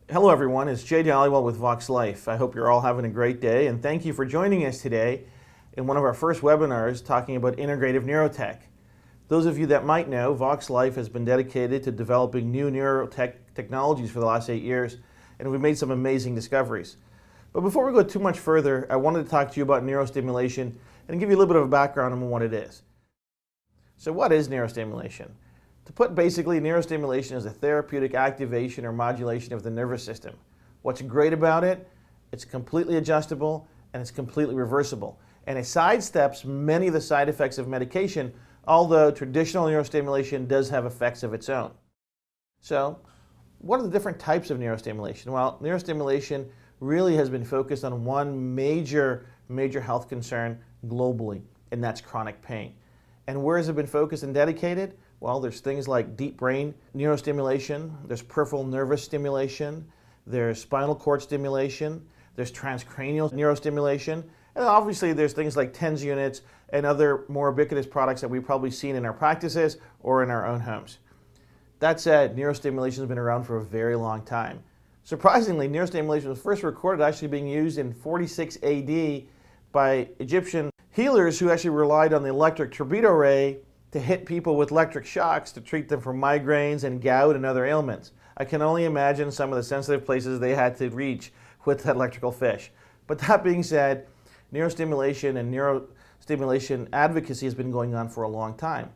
Hello everyone, it's Dhaliwal with VOXXLife. I hope you're all having a great day, and thank you for joining us today in one of our first webinars talking about integrative neurotech. Those of you that might know, VOXXLife has been dedicated to developing new neurotech technologies for the last 8 years, and we've made some amazing discoveries. But before we go too much further, I wanted to talk to you about neurostimulation and give you a little bit of a background on what it is. So what is neurostimulation? To put basically, neurostimulation is a therapeutic activation or modulation of the nervous system. What's great about it? It's completely adjustable and it's completely reversible. And it sidesteps many of the side effects of medication, although traditional neurostimulation does have effects of its own. So, what are the different types of neurostimulation? Well, neurostimulation really has been focused on one major health concern globally, and that's chronic pain. And where has it been focused and dedicated? Well, there's things like deep brain neurostimulation, there's peripheral nervous stimulation, there's spinal cord stimulation, there's transcranial neurostimulation, and obviously there's things like TENS units and other more ubiquitous products that we've probably seen in our practices or in our own homes. That said, neurostimulation has been around for a very long time. Surprisingly, neurostimulation was first recorded actually being used in 46 AD by Egyptian healers who actually relied on the electric torpedo ray to hit people with electric shocks to treat them for migraines and gout and other ailments. I can only imagine some of the sensitive places they had to reach with that electrical fish. But that being said, neurostimulation and neurostimulation advocacy has been going on for a long time.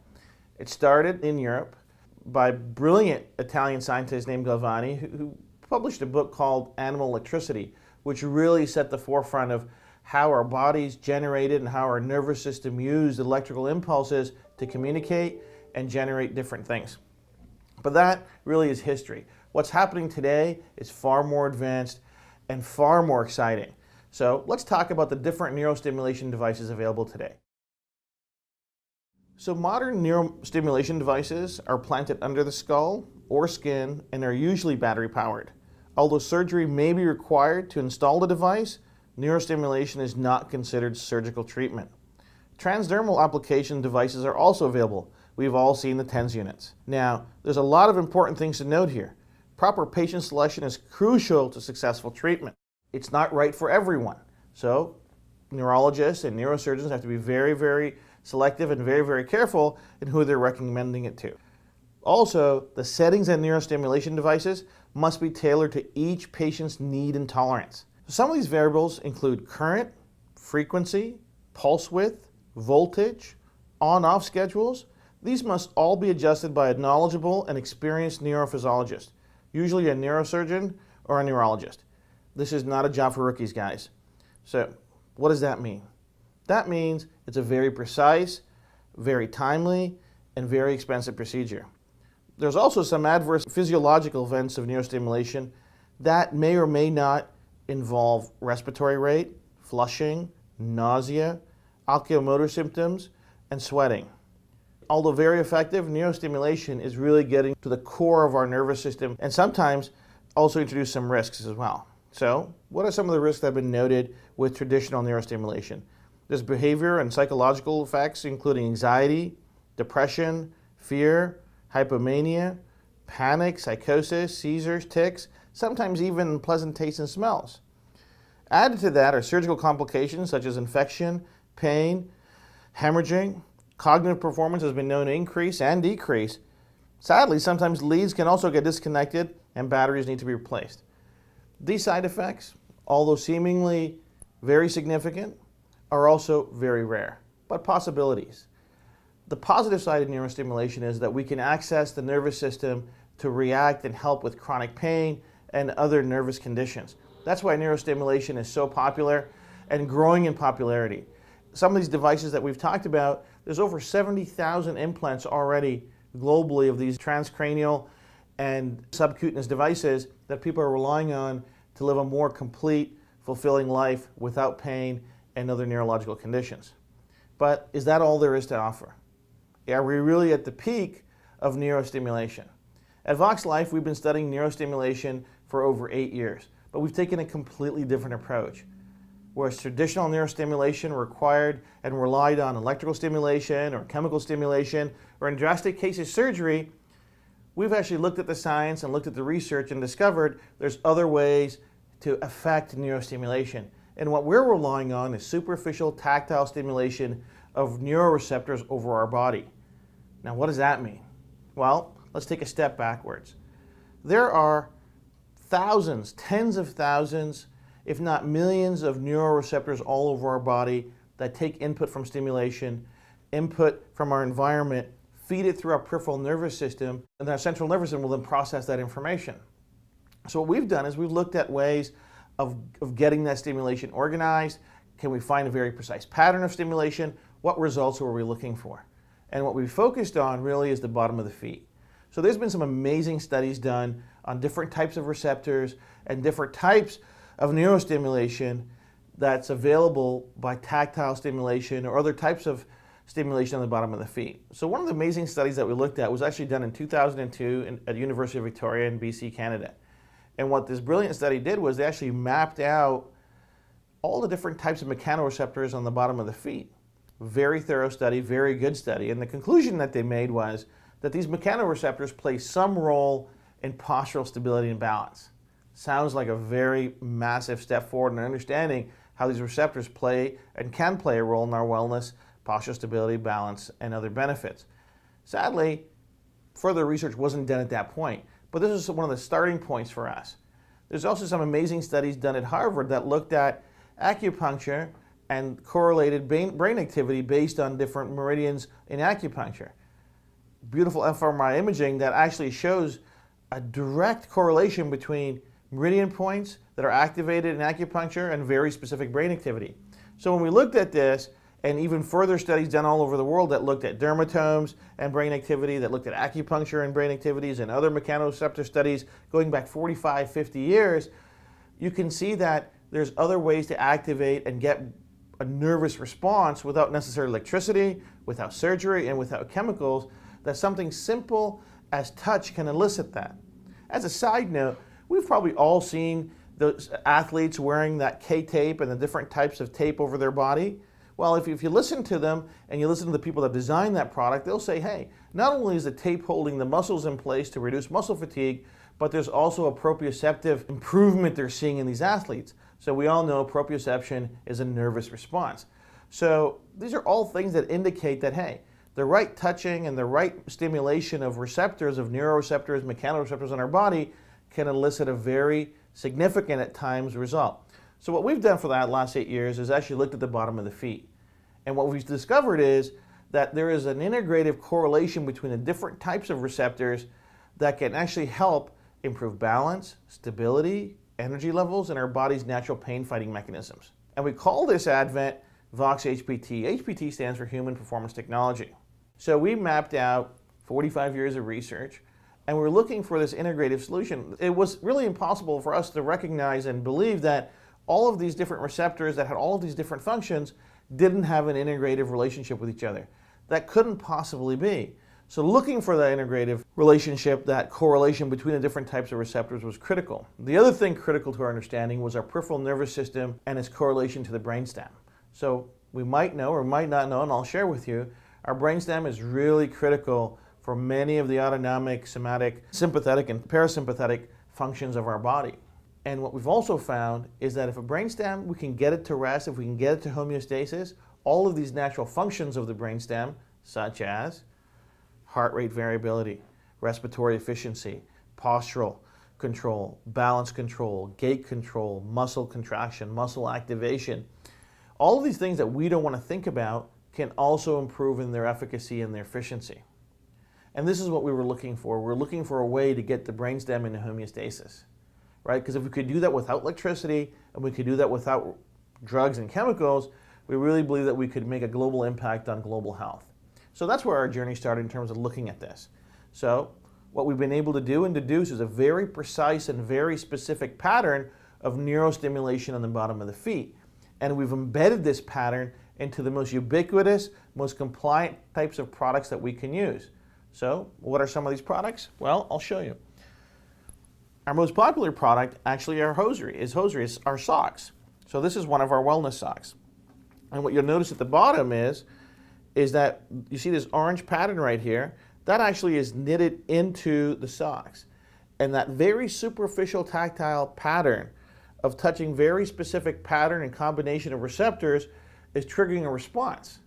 It started in Europe by a brilliant Italian scientist named Galvani who published a book called Animal Electricity, which really set the forefront of how our bodies generated and how our nervous system used electrical impulses to communicate and generate different things. But that really is history. What's happening today is far more advanced and far more exciting. So let's talk about the different neurostimulation devices available today. So modern neurostimulation devices are planted under the skull or skin and are usually battery powered. Although surgery may be required to install the device, neurostimulation is not considered surgical treatment. Transdermal application devices are also available. We've all seen the TENS units. Now, there's a lot of important things to note here. Proper patient selection is crucial to successful treatment. It's not right for everyone. So, neurologists and neurosurgeons have to be very selective and very careful in who they're recommending it to. Also, the settings and neurostimulation devices must be tailored to each patient's need and tolerance. Some of these variables include current, frequency, pulse width, voltage, on-off schedules. These must all be adjusted by a knowledgeable and experienced neurophysiologist, usually a neurosurgeon or a neurologist. This is not a job for rookies, guys. So, what does that mean? That means it's a very precise, very timely, and very expensive procedure. There's also some adverse physiological events of neurostimulation that may or may not involve respiratory rate, flushing, nausea, oculomotor symptoms, and sweating. Although very effective, neurostimulation is really getting to the core of our nervous system and sometimes also introduce some risks as well. So, what are some of the risks that have been noted with traditional neurostimulation? There's behavior and psychological effects including anxiety, depression, fear, hypomania, panic, psychosis, seizures, tics, sometimes even pleasant tastes and smells. Added to that are surgical complications such as infection, pain, hemorrhaging. Cognitive performance has been known to increase and decrease. Sadly, sometimes leads can also get disconnected and batteries need to be replaced. These side effects, although seemingly very significant, are also very rare, but possibilities. The positive side of neurostimulation is that we can access the nervous system to react and help with chronic pain and other nervous conditions. That's why neurostimulation is so popular and growing in popularity. Some of these devices that we've talked about, there's over 70,000 implants already globally of these transcranial and subcutaneous devices that people are relying on to live a more complete, fulfilling life without pain and other neurological conditions. But is that all there is to offer? Are we really at the peak of neurostimulation? At VOXXLife, we've been studying neurostimulation for over 8 years, but we've taken a completely different approach. Whereas traditional neurostimulation required and relied on electrical stimulation or chemical stimulation, or in drastic cases surgery, we've actually looked at the science and looked at the research and discovered there's other ways to affect neurostimulation. And what we're relying on is superficial tactile stimulation of neuroreceptors over our body. Now, what does that mean? Well, let's take a step backwards. There are thousands, tens of thousands, if not millions of neuroreceptors all over our body that take input from stimulation, input from our environment, feed it through our peripheral nervous system, and our central nervous system will then process that information. So what we've done is we've looked at ways of getting that stimulation organized. Can we find a very precise pattern of stimulation? What results are we looking for? And what we focused on really is the bottom of the feet. So there's been some amazing studies done on different types of receptors and different types of neurostimulation that's available by tactile stimulation or other types of stimulation on the bottom of the feet. So one of the amazing studies that we looked at was actually done in 2002 at the University of Victoria in BC, Canada. And what this brilliant study did was they actually mapped out all the different types of mechanoreceptors on the bottom of the feet. Very thorough study, very good study. And the conclusion that they made was that these mechanoreceptors play some role in postural stability and balance. Sounds like a very massive step forward in understanding how these receptors play and can play a role in our wellness, postural stability, balance, and other benefits. Sadly, further research wasn't done at that point, but this is one of the starting points for us. There's also some amazing studies done at Harvard that looked at acupuncture and correlated brain activity based on different meridians in acupuncture. Beautiful fMRI imaging that actually shows a direct correlation between meridian points that are activated in acupuncture and very specific brain activity. So when we looked at this, and even further studies done all over the world that looked at dermatomes and brain activity, that looked at acupuncture and brain activities, and other mechanoreceptor studies going back 45, 50 years, you can see that there's other ways to activate and get a nervous response without necessary electricity, without surgery, and without chemicals, that something simple as touch can elicit that. As a side note, we've probably all seen those athletes wearing that K-tape and the different types of tape over their body. Well, if you listen to them and you listen to the people that design that product, they'll say, hey, not only is the tape holding the muscles in place to reduce muscle fatigue, but there's also a proprioceptive improvement they're seeing in these athletes. So we all know proprioception is a nervous response. So these are all things that indicate that, hey, the right touching and the right stimulation of receptors, of neuroreceptors, mechanoreceptors in our body can elicit a very significant at times result. So what we've done for the last 8 years is actually looked at the bottom of the feet. And what we've discovered is that there is an integrative correlation between the different types of receptors that can actually help improve balance, stability, energy levels, and our body's natural pain-fighting mechanisms. And we call this advent VOXX HPT. HPT stands for Human Performance Technology. So we mapped out 45 years of research, and we're looking for this integrative solution. It was really impossible for us to recognize and believe that all of these different receptors that had all of these different functions didn't have an integrative relationship with each other. That couldn't possibly be. So looking for that integrative relationship, that correlation between the different types of receptors was critical. The other thing critical to our understanding was our peripheral nervous system and its correlation to the brainstem. So we might know or might not know, and I'll share with you, our brainstem is really critical for many of the autonomic, somatic, sympathetic, and parasympathetic functions of our body. And what we've also found is that if a brainstem, we can get it to rest, if we can get it to homeostasis, all of these natural functions of the brainstem, such as heart rate variability, respiratory efficiency, postural control, balance control, gait control, muscle contraction, muscle activation, all of these things that we don't want to think about can also improve in their efficacy and their efficiency. And this is what we were looking for. We're looking for a way to get the brainstem into homeostasis. Right? Because if we could do that without electricity and we could do that without drugs and chemicals, we really believe that we could make a global impact on global health. So that's where our journey started in terms of looking at this. So what we've been able to do and deduce is a very precise and very specific pattern of neurostimulation on the bottom of the feet. And we've embedded this pattern into the most ubiquitous, most compliant types of products that we can use. So what are some of these products? Well, I'll show you. Our most popular product actually is our socks. So this is one of our wellness socks. And what you'll notice at the bottom is that you see this orange pattern right here. that actually is knitted into the socks. And that very superficial tactile pattern of touching very specific pattern and combination of receptors is triggering a response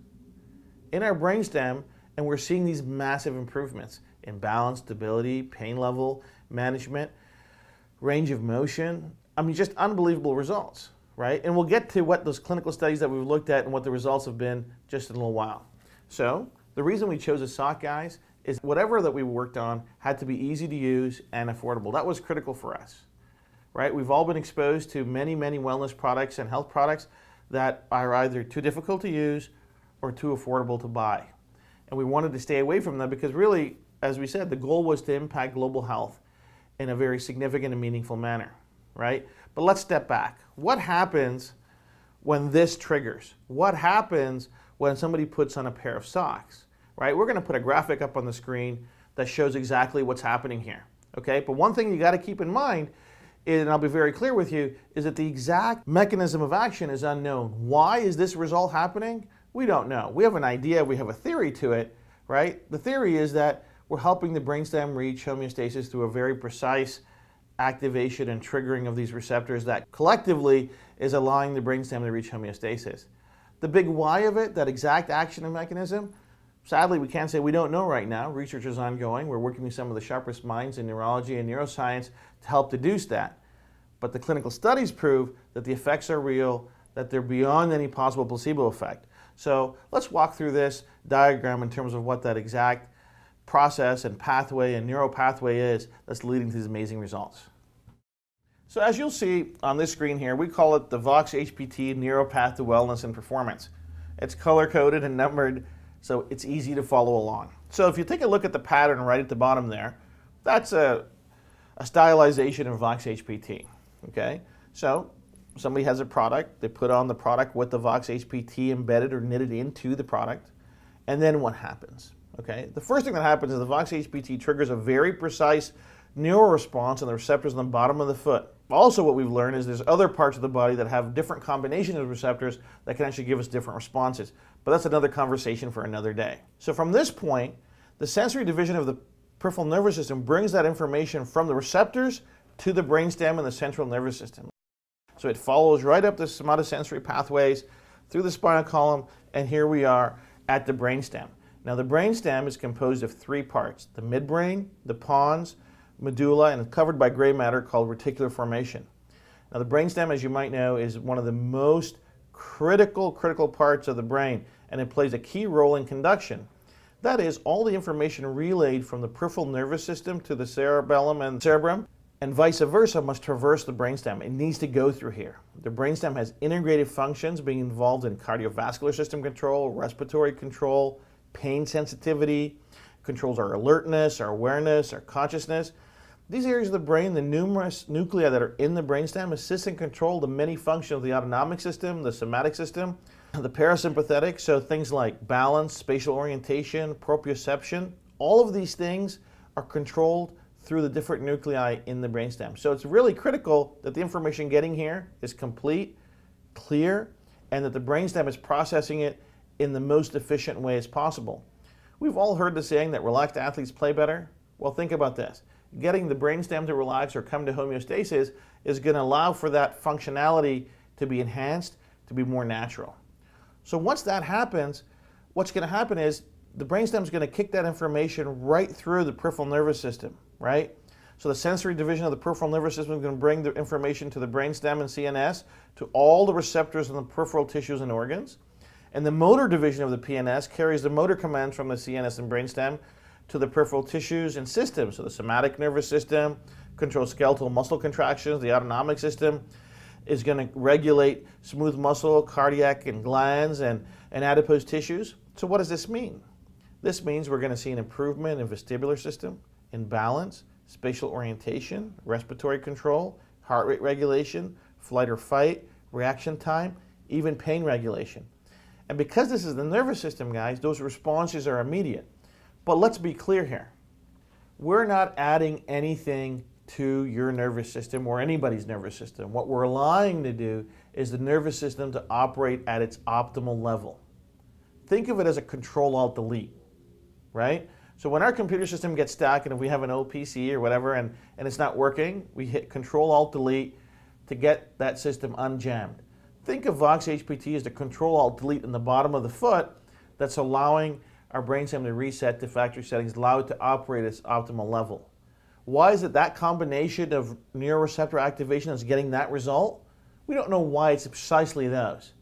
in our brainstem, and we're seeing these massive improvements in balance, stability, pain level, management, range of motion. I mean, just unbelievable results, right? And we'll get to what those clinical studies that we've looked at and what the results have been just in a little while. So the reason we chose a sock, guys, is whatever that we worked on had to be easy to use and affordable. That was critical for us, right? We've all been exposed to many, many wellness products and health products that are either too difficult to use or too affordable to buy. And we wanted to stay away from them because really, as we said, the goal was to impact global health in a very significant and meaningful manner, right? But let's step back. What happens when this triggers? What happens when somebody puts on a pair of socks, right? We're going to put a graphic up on the screen that shows exactly what's happening here, okay? But one thing you got to keep in mind, and I'll be very clear with you, is that the exact mechanism of action is unknown. Why is this result happening? We don't know. We have an idea, we have a theory to it, right? The theory is that we're helping the brainstem reach homeostasis through a very precise activation and triggering of these receptors that collectively is allowing the brainstem to reach homeostasis. The big why of it, that exact action and mechanism, sadly we can't say we don't know right now. Research is ongoing. We're working with some of the sharpest minds in neurology and neuroscience to help deduce that. But the clinical studies prove that the effects are real, that they're beyond any possible placebo effect. So let's walk through this diagram in terms of what that exact process and pathway and neuropathway is that's leading to these amazing results. So as you'll see on this screen here, we call it the VOXX HPT Neuropath to Wellness and Performance. It's color-coded and numbered, so it's easy to follow along. So if you take a look at the pattern right at the bottom there, that's a stylization of VOXX HPT, okay? So somebody has a product, they put on the product with the VOXX HPT embedded or knitted into the product, and then what happens? Okay, the first thing that happens is the VOXX HPT triggers a very precise neural response on the receptors on the bottom of the foot. Also, what we've learned is there's other parts of the body that have different combinations of receptors that can actually give us different responses. But that's another conversation for another day. So from this point, the sensory division of the peripheral nervous system brings that information from the receptors to the brainstem and the central nervous system. So it follows right up the somatosensory pathways through the spinal column, and here we are at the brainstem. Now the brainstem is composed of three parts: the midbrain, the pons, medulla, and it's covered by gray matter called reticular formation. Now the brainstem, as you might know, is one of the most critical parts of the brain, and it plays a key role in conduction. That is, all the information relayed from the peripheral nervous system to the cerebellum and cerebrum, and vice versa, must traverse the brainstem. It needs to go through here. The brainstem has integrative functions being involved in cardiovascular system control, respiratory control, pain sensitivity, controls our alertness, our awareness, our consciousness. These areas of the brain, the numerous nuclei that are in the brainstem, assist and control the many functions of the autonomic system, the somatic system, the parasympathetic, so things like balance, spatial orientation, proprioception. All of these things are controlled through the different nuclei in the brainstem. So it's really critical that the information getting here is complete, clear, and that the brainstem is processing it in the most efficient way as possible. We've all heard the saying that relaxed athletes play better. Well, think about this. Getting the brainstem to relax or come to homeostasis is going to allow for that functionality to be enhanced, to be more natural. So once that happens, what's going to happen is the brainstem is going to kick that information right through the peripheral nervous system, right? So the sensory division of the peripheral nervous system is going to bring the information to the brainstem and CNS, to all the receptors in the peripheral tissues and organs. And the motor division of the PNS carries the motor commands from the CNS and brainstem to the peripheral tissues and systems. So the somatic nervous system controls skeletal muscle contractions. The autonomic system is going to regulate smooth muscle, cardiac and glands, and adipose tissues. So what does this mean? This means we're going to see an improvement in vestibular system, in balance, spatial orientation, respiratory control, heart rate regulation, flight or fight, reaction time, even pain regulation. And because this is the nervous system, guys, those responses are immediate. But let's be clear here. We're not adding anything to your nervous system or anybody's nervous system. What we're allowing to do is the nervous system to operate at its optimal level. Think of it as a Control-Alt-Delete, right? So when our computer system gets stuck, and if we have an old PC or whatever and it's not working, we hit Control-Alt-Delete to get that system unjammed. Think of VOXX HPT as the Control-Alt-Delete in the bottom of the foot that's allowing our brainstem to reset to factory settings, allow it to operate at its optimal level. Why is it that combination of neuroreceptor activation is getting that result? We don't know why it's precisely those.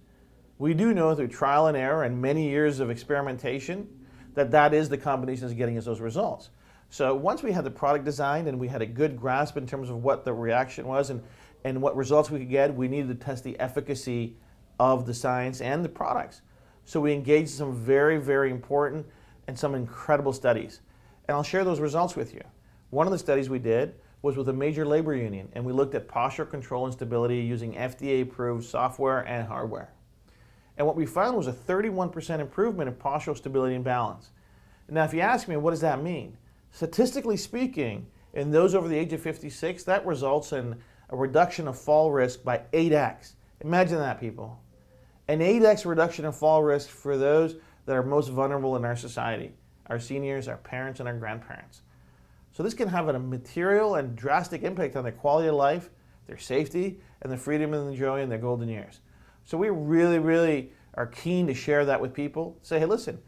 We do know through trial and error and many years of experimentation that is the combination that's getting us those results. So once we had the product designed and we had a good grasp in terms of what the reaction was and what results we could get, we needed to test the efficacy of the science and the products. So we engaged in some very, very important and some incredible studies. And I'll share those results with you. One of the studies we did was with a major labor union, and we looked at posture control and stability using FDA-approved software and hardware. And what we found was a 31% improvement in postural stability and balance. Now, if you ask me, what does that mean? Statistically speaking, in those over the age of 56, that results in a reduction of fall risk by 8x. Imagine that, people. An 8x reduction in fall risk for those that are most vulnerable in our society, our seniors, our parents, and our grandparents. So this can have a material and drastic impact on their quality of life, their safety, and the freedom and the joy in their golden years. So we really, really are keen to share that with people. Say, hey, listen,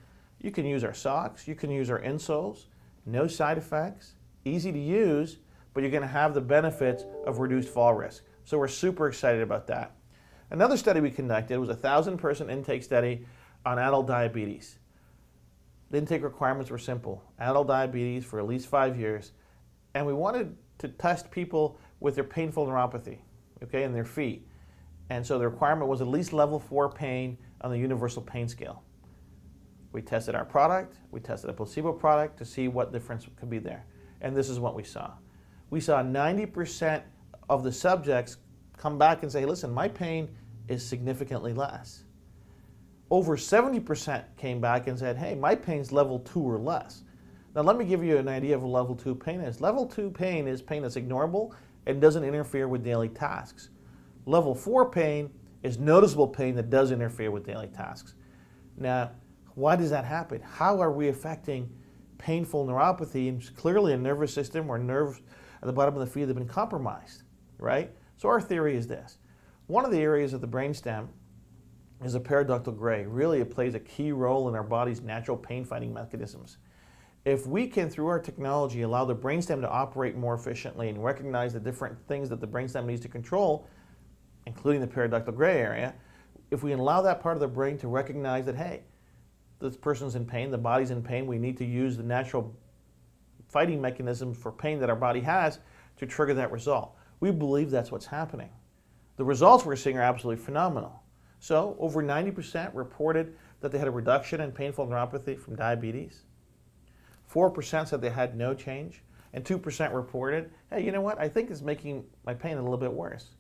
you can use our socks, you can use our insoles, no side effects, easy to use, but you're going to have the benefits of reduced fall risk. So we're super excited about that. Another study we conducted was a 1,000-person intake study on adult diabetes. The intake requirements were simple: adult diabetes for at least 5 years, and we wanted to test people with their painful neuropathy, okay, in their feet. And so the requirement was at least level 4 pain on the universal pain scale. We tested our product, we tested a placebo product to see what difference could be there. And this is what we saw. We saw 90% of the subjects come back and say, hey, listen, my pain is significantly less. Over 70% came back and said, hey, my pain's level 2 or less. Now let me give you an idea of what level 2 pain is. Level 2 pain is pain that's ignorable and doesn't interfere with daily tasks. Level 4 pain is noticeable pain that does interfere with daily tasks. Now, why does that happen? How are we affecting painful neuropathy? And clearly a nervous system or nerves at the bottom of the feet that have been compromised, right? So our theory is this. One of the areas of the brainstem is a periductal gray. Really, it plays a key role in our body's natural pain-fighting mechanisms. If we can, through our technology, allow the brainstem to operate more efficiently and recognize the different things that the brainstem needs to control, including the periductal gray area, if we allow that part of the brain to recognize that, hey, this person's in pain, the body's in pain, we need to use the natural fighting mechanisms for pain that our body has to trigger that result. We believe that's what's happening. The results we're seeing are absolutely phenomenal. So over 90% reported that they had a reduction in painful neuropathy from diabetes. 4% said they had no change, and 2% reported, hey, you know what, I think it's making my pain a little bit worse.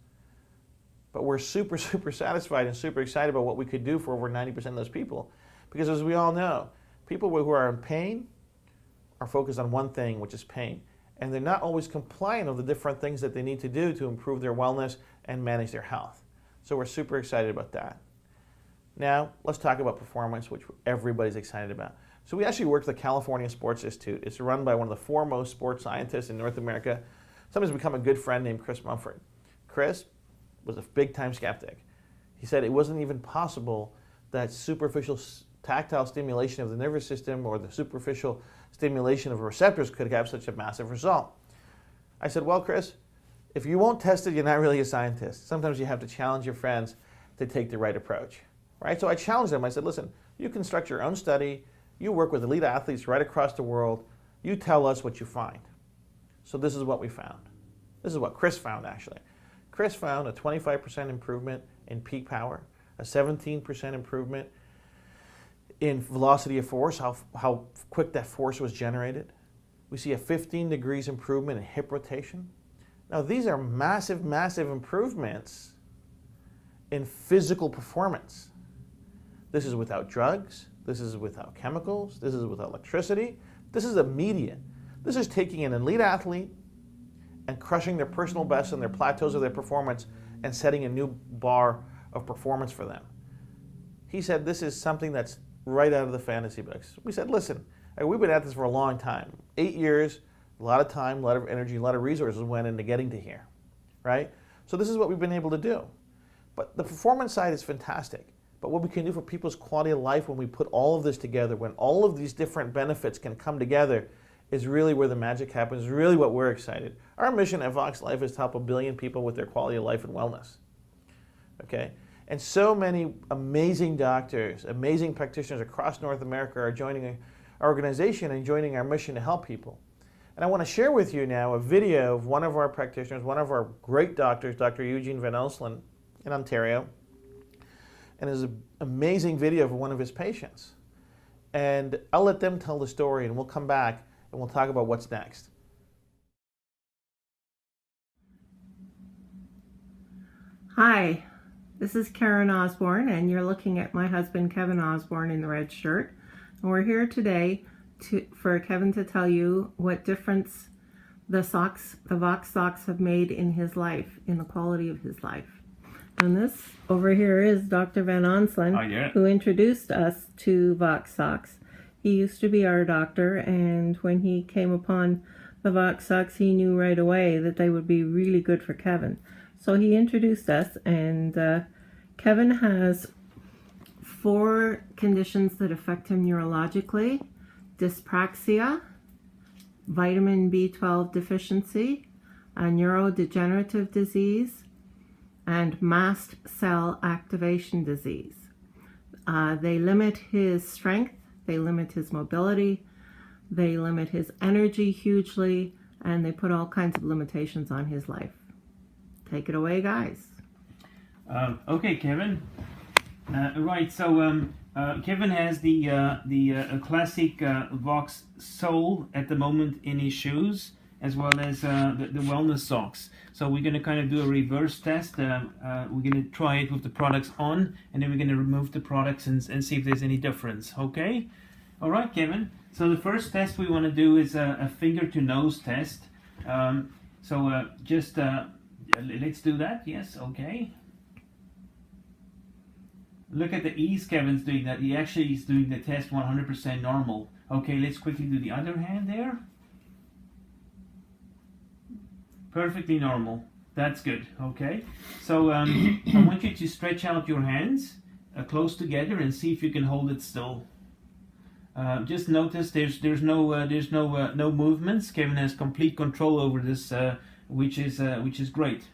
But we're super, super satisfied and super excited about what we could do for over 90% of those people. Because as we all know, people who are in pain are focused on one thing, which is pain. And they're not always compliant of the different things that they need to do to improve their wellness and manage their health. So we're super excited about that. Now, let's talk about performance, which everybody's excited about. So we actually worked with the California Sports Institute. It's run by one of the foremost sports scientists in North America. Somebody's become a good friend named Chris Mumford. Chris was a big-time skeptic. He said it wasn't even possible that superficial tactile stimulation of the nervous system or the superficial stimulation of receptors could have such a massive result. I said, well, Chris, if you won't test it, you're not really a scientist. Sometimes you have to challenge your friends to take the right approach, right? So I challenged them. I said, listen, you construct your own study. You work with elite athletes right across the world. You tell us what you find. So this is what we found. This is what Chris found, actually. Chris found a 25% improvement in peak power, a 17% improvement in velocity of force, how quick that force was generated. We see a 15 degrees improvement in hip rotation. Now these are massive, massive improvements in physical performance. This is without drugs, this is without chemicals, this is without electricity, this is immediate. This is taking an elite athlete and crushing their personal best and their plateaus of their performance and setting a new bar of performance for them. He said this is something that's right out of the fantasy books. We said, listen, We've been at this for a long time. 8 years, a lot of time, a lot of energy, a lot of resources went into getting to here, right? So this is what we've been able to do. But the performance side is fantastic. But what we can do for people's quality of life when we put all of this together, when all of these different benefits can come together, is really where the magic happens, is really what we're excited. Our mission at VOXXLife is to help 1 billion people with their quality of life and wellness. Okay? And so many amazing doctors, amazing practitioners across North America are joining our organization and joining our mission to help people. And I want to share with you now a video of one of our practitioners, one of our great doctors, Dr. Eugene Van Elselen in Ontario. And it's an amazing video for one of his patients. And I'll let them tell the story, and we'll come back and we'll talk about what's next. Hi, this is Karen Osborne, and you're looking at my husband Kevin Osborne in the red shirt. And we're here today for Kevin to tell you what difference the Vox socks have made in his life, in the quality of his life. And this over here is Dr. Van Onselen, who introduced us to Vox socks. He used to be our doctor, and when he came upon the Vox socks, he knew right away that they would be really good for Kevin. So he introduced us, and Kevin has 4 conditions that affect him neurologically: dyspraxia, vitamin B12 deficiency, a neurodegenerative disease, and mast cell activation disease. They limit his strength, they limit his mobility, they limit his energy hugely, and they put all kinds of limitations on his life. Take it away, guys. Okay, Kevin. Right, so Kevin has the classic Vox sole at the moment in his shoes, as well as the wellness socks. So we're going to kind of do a reverse test. We're going to try it with the products on, and then we're going to remove the products and see if there's any difference. Okay? All right, Kevin. So the first test we want to do is a finger to nose test. Just let's do that. Yes, okay. Look at the ease Kevin's doing that. He actually is doing the test 100% normal. Okay, let's quickly do the other hand there. Perfectly normal. That's good. Okay. So I want you to stretch out your hands close together and see if you can hold it still. Just notice there's no movements. Kevin has complete control over this, which is great.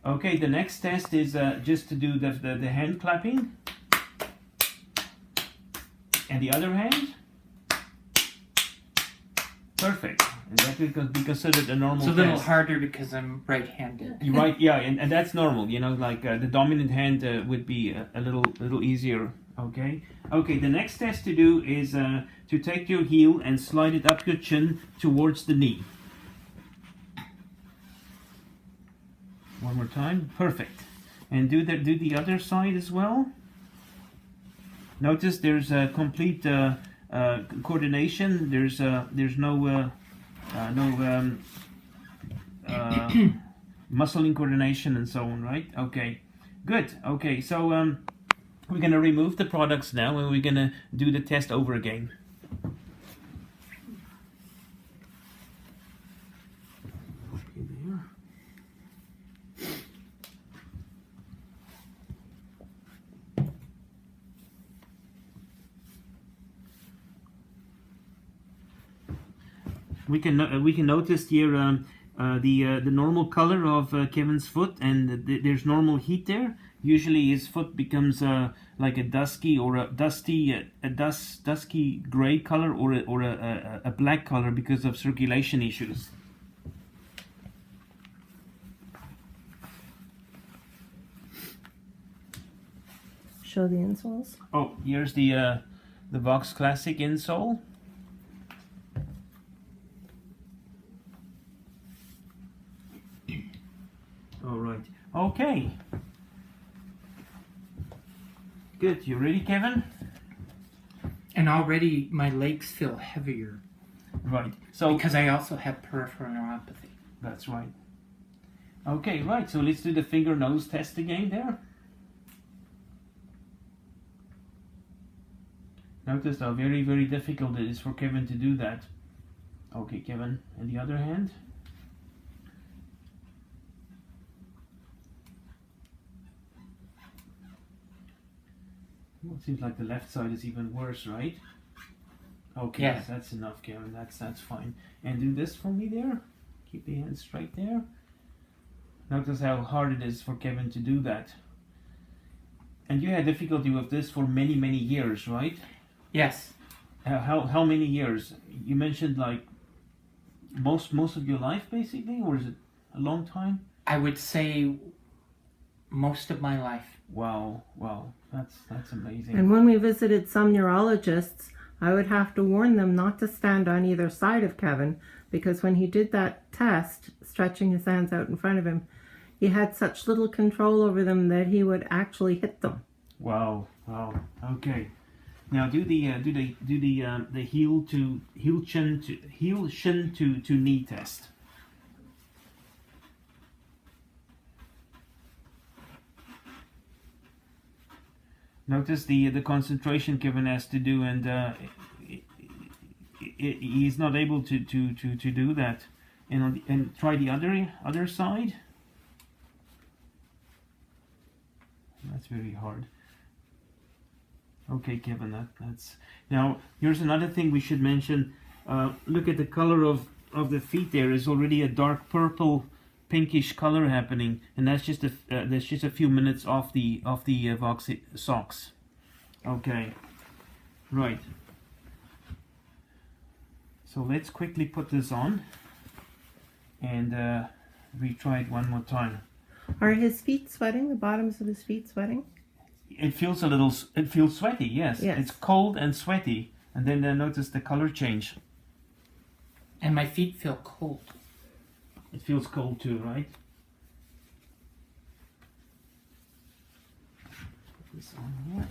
Okay. The next test is just to do the hand clapping, and the other hand. Perfect. And that could be considered a normal test. It's a little harder because I'm right-handed. You're right, yeah, and that's normal. You know, like the dominant hand would be a little easier. Okay. Okay. The next test to do is to take your heel and slide it up your chin towards the knee. One more time. Perfect. And do the other side as well. Notice there's a complete coordination. There's no muscle coordination and so on, right? Okay, good. Okay, so we're going to remove the products now, and we're going to do the test over again. We can notice here the normal color of Kevin's foot, and there's normal heat there. Usually his foot becomes like a dusky or a dusty gray color or a black color because of circulation issues. Show the insoles. Oh, here's the Vox Classic insole. All right. Okay. Good. You ready, Kevin? And already my legs feel heavier. Right. So because I also have peripheral neuropathy. That's right. Okay. Right. So let's do the finger nose test again there. Notice how very, very difficult it is for Kevin to do that. Okay, Kevin, and the other hand. Well, it seems like the left side is even worse, right? Okay, Yeah. that's enough, Kevin. That's fine. And do this for me there. Keep the hand straight there. Notice how hard it is for Kevin to do that. And you had difficulty with this for many, many years, right? Yes. How many years? You mentioned like most of your life, basically, or is it a long time? I would say most of my life. Wow, that's amazing. And when we visited some neurologists, I would have to warn them not to stand on either side of Kevin, because when he did that test, stretching his hands out in front of him, he had such little control over them that he would actually hit them. Wow. Okay. Now do the heel shin to knee test. Notice the concentration Kevin has to do, and he's not able to do that. And try the other side. That's very hard. Okay, Kevin, that's now. Here's another thing we should mention. Look at the color of the feet. There is already a dark purple, pinkish color happening, and that's just a few minutes off the VOXX socks. Okay, right. So let's quickly put this on, and retry it one more time. Are his feet sweating? The bottoms of his feet sweating? It feels sweaty, yes. Yes. It's cold and sweaty. And then notice the color change. And my feet feel cold. It feels cold too, right? Put this on here.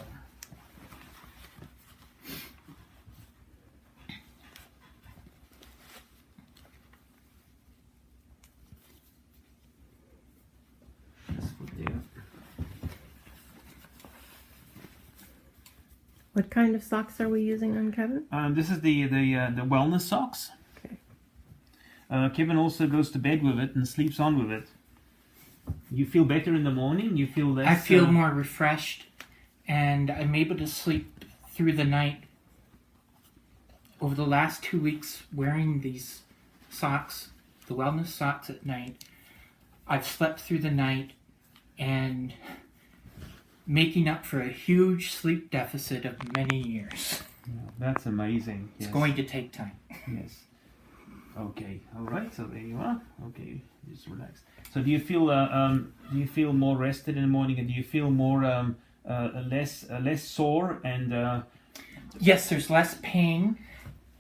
This foot there. What kind of socks are we using on Kevin? This is the wellness socks. Okay. Kevin also goes to bed with it and sleeps on with it. You feel better in the morning? You feel less... I feel more refreshed, and I'm able to sleep through the night. Over the last 2 weeks wearing these socks, the wellness socks at night, I've slept through the night and making up for a huge sleep deficit of many years. Yeah, that's amazing. It's Yes. going to take time. Yes. Okay. All right. So there you are. Okay. Just relax. So do you feel more rested in the morning, and do you feel more less sore and? Yes, there's less pain.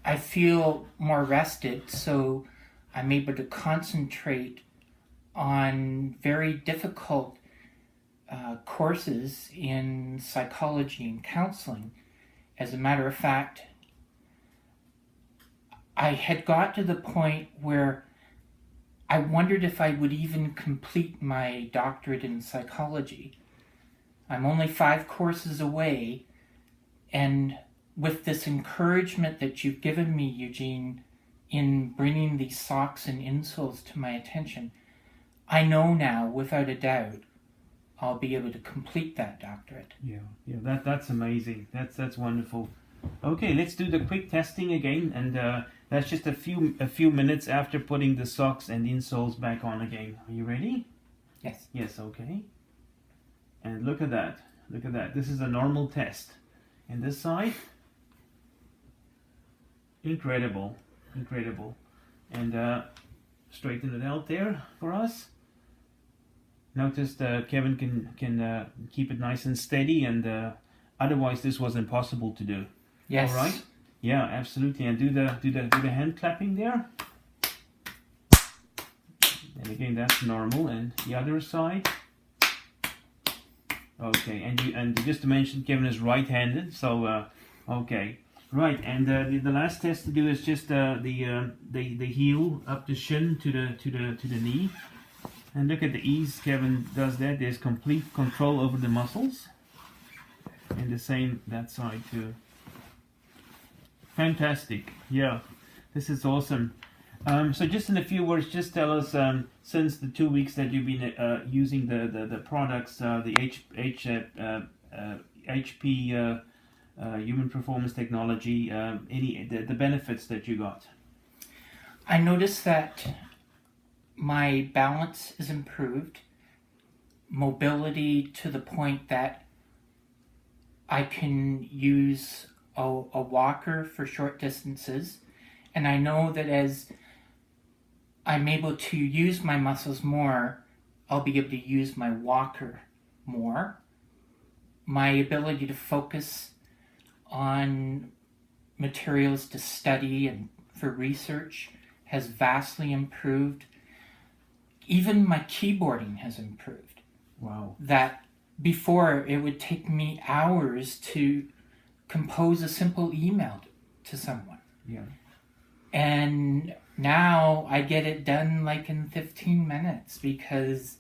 I feel more rested, so I'm able to concentrate on very difficult courses in psychology and counseling. As a matter of fact, I had got to the point where I wondered if I would even complete my doctorate in psychology. I'm only 5 courses away, and with this encouragement that you've given me, Eugene, in bringing these socks and insoles to my attention, I know now, without a doubt, I'll be able to complete that doctorate. Yeah. That's amazing. That's wonderful. Okay, let's do the quick testing again, and that's just a few minutes after putting the socks and insoles back on again. Are you ready? Yes. Yes. Okay. And look at that. Look at that. This is a normal test. And this side, incredible. And straighten it out there for us. Notice Kevin can keep it nice and steady, and otherwise this was impossible to do. Yes. All right. Yeah, absolutely. And do the hand clapping there. And again, that's normal. And the other side. Okay. And just to mention, Kevin is right-handed, so okay. Right. And the last test to do is just the heel up the shin to the knee. And look at the ease Kevin does that. There's complete control over the muscles. And the same that side too. Fantastic. Yeah, this is awesome. So just in a few words, just tell us, since the 2 weeks that you've been using the products, the HP Human Performance Technology, the benefits that you got. I noticed that my balance is improved, mobility to the point that I can use a walker for short distances, and I know that as I'm able to use my muscles more, I'll be able to use my walker more. My ability to focus on materials to study and for research has vastly improved. Even my keyboarding has improved. Wow. That before it would take me hours to compose a simple email to someone. Yeah. And now I get it done like in 15 minutes because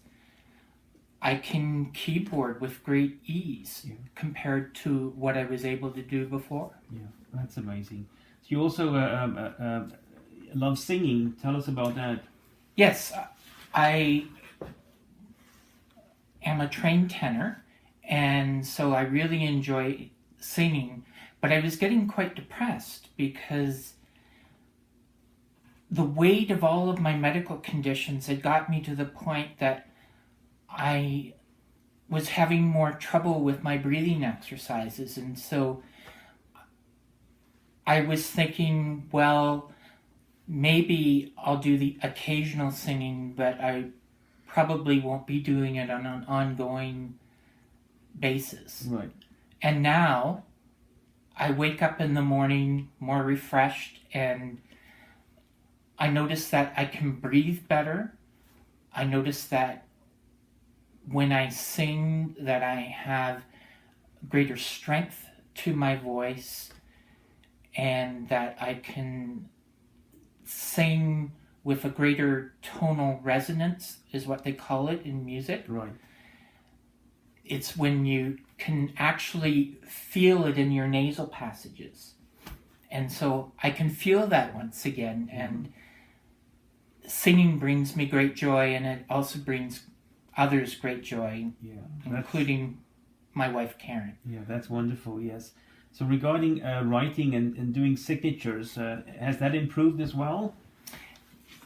I can keyboard with great ease compared to what I was able to do before. Yeah, that's amazing. So you also love singing. Tell us about that. Yes, I am a trained tenor, and so I really enjoy singing, but I was getting quite depressed because the weight of all of my medical conditions had got me to the point that I was having more trouble with my breathing exercises, and so I was thinking, well, maybe I'll do the occasional singing, but I probably won't be doing it on an ongoing basis. Right. And now I wake up in the morning more refreshed, and I notice that I can breathe better. I notice that when I sing that I have greater strength to my voice, and that I can sing with a greater tonal resonance, is what they call it in music. Right. It's when you can actually feel it in your nasal passages. And so I can feel that once again, and singing brings me great joy, and it also brings others great joy, including my wife Karen. Yeah, that's wonderful, yes. So regarding writing and doing signatures, has that improved as well?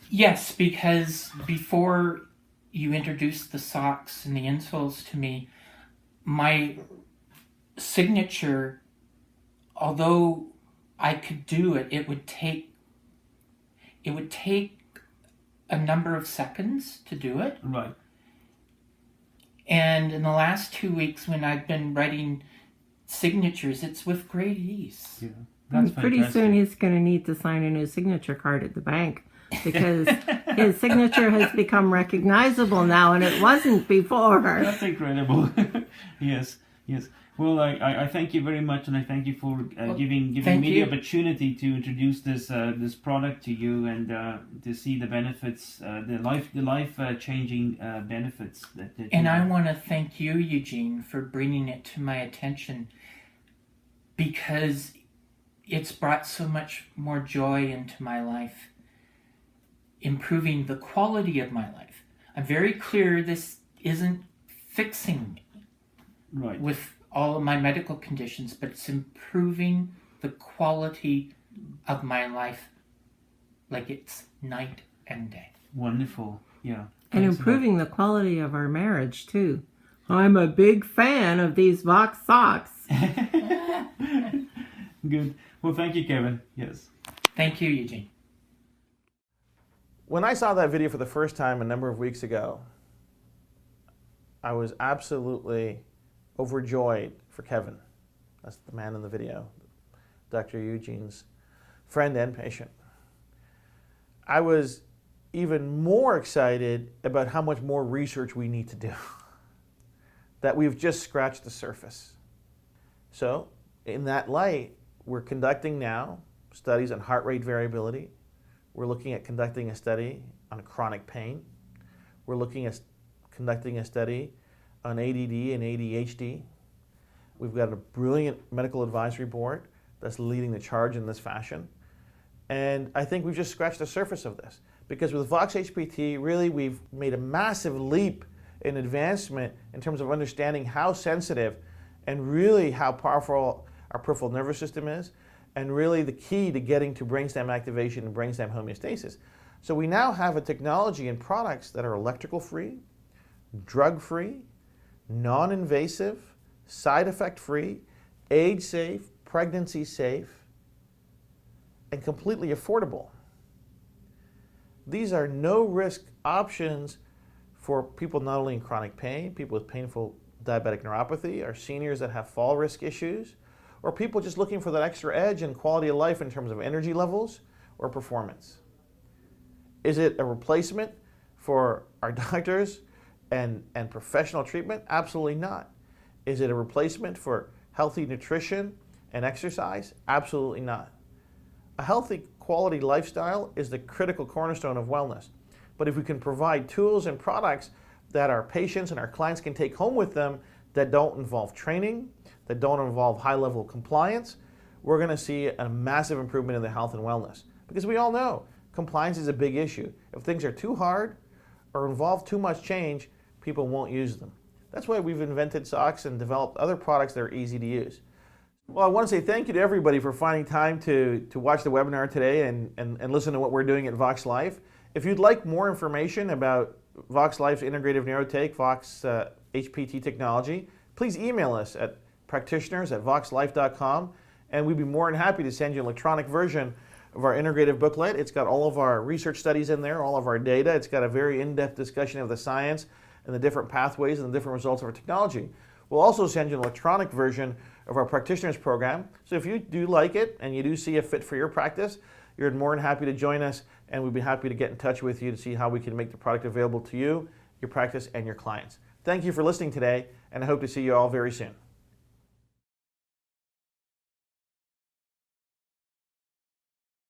Yes, because before you introduced the socks and the insoles to me, my signature, although I could do it, it would take a number of seconds to do it. Right. And in the last 2 weeks when I've been writing signatures, it's with great ease. Yeah, that's Pretty fantastic. soon he's going to need to sign a new signature card at the bank because his signature has become recognizable now, and it wasn't before. That's incredible. Yes, yes. Well, I thank you very much, and I thank you for giving me the opportunity to introduce this product to you and to see the benefits, the life changing benefits that. And I want to thank you, Eugene, for bringing it to my attention, because it's brought so much more joy into my life, improving the quality of my life. I'm very clear this isn't fixing me with all of my medical conditions, but it's improving the quality of my life like it's night and day. Wonderful, yeah. And improving the quality of our marriage, too. I'm a big fan of these Vox socks. Good. Well, thank you, Kevin. Yes. Thank you, Eugene. When I saw that video for the first time a number of weeks ago, I was absolutely overjoyed for Kevin. That's the man in the video, Dr. Eugene's friend and patient. I was even more excited about how much more research we need to do, that we've just scratched the surface. So, in that light, we're conducting now studies on heart rate variability. We're looking at conducting a study on chronic pain. We're looking at conducting a study on ADD and ADHD. We've got a brilliant medical advisory board that's leading the charge in this fashion. And I think we've just scratched the surface of this, because with VOXX HPT, really we've made a massive leap in advancement in terms of understanding how sensitive and really how powerful our peripheral nervous system is, and really the key to getting to brainstem activation and brainstem homeostasis. So we now have a technology and products that are electrical free, drug free, non-invasive, side effect free, age safe, pregnancy safe, and completely affordable. These are no-risk options for people not only in chronic pain, people with painful diabetic neuropathy, or seniors that have fall risk issues, or people just looking for that extra edge and quality of life in terms of energy levels or performance. Is it a replacement for our doctors and professional treatment? Absolutely not. Is it a replacement for healthy nutrition and exercise? Absolutely not. A healthy quality lifestyle is the critical cornerstone of wellness. But if we can provide tools and products that our patients and our clients can take home with them that don't involve training, that don't involve high-level compliance, we're going to see a massive improvement in the health and wellness. Because we all know compliance is a big issue. If things are too hard or involve too much change, people won't use them. That's why we've invented socks and developed other products that are easy to use. Well, I want to say thank you to everybody for finding time to watch the webinar today and listen to what we're doing at VOXXLife. If you'd like more information about VOXXLife's Integrative Neurotech, VOXX HPT technology, please email us at practitioners@voxxlife.com, and we'd be more than happy to send you an electronic version of our integrative booklet. It's got all of our research studies in there, all of our data. It's got a very in-depth discussion of the science and the different pathways and the different results of our technology. We'll also send you an electronic version of our practitioners program. So if you do like it and you do see a fit for your practice, you're more than happy to join us, and we'd be happy to get in touch with you to see how we can make the product available to you, your practice, and your clients. Thank you for listening today, and I hope to see you all very soon.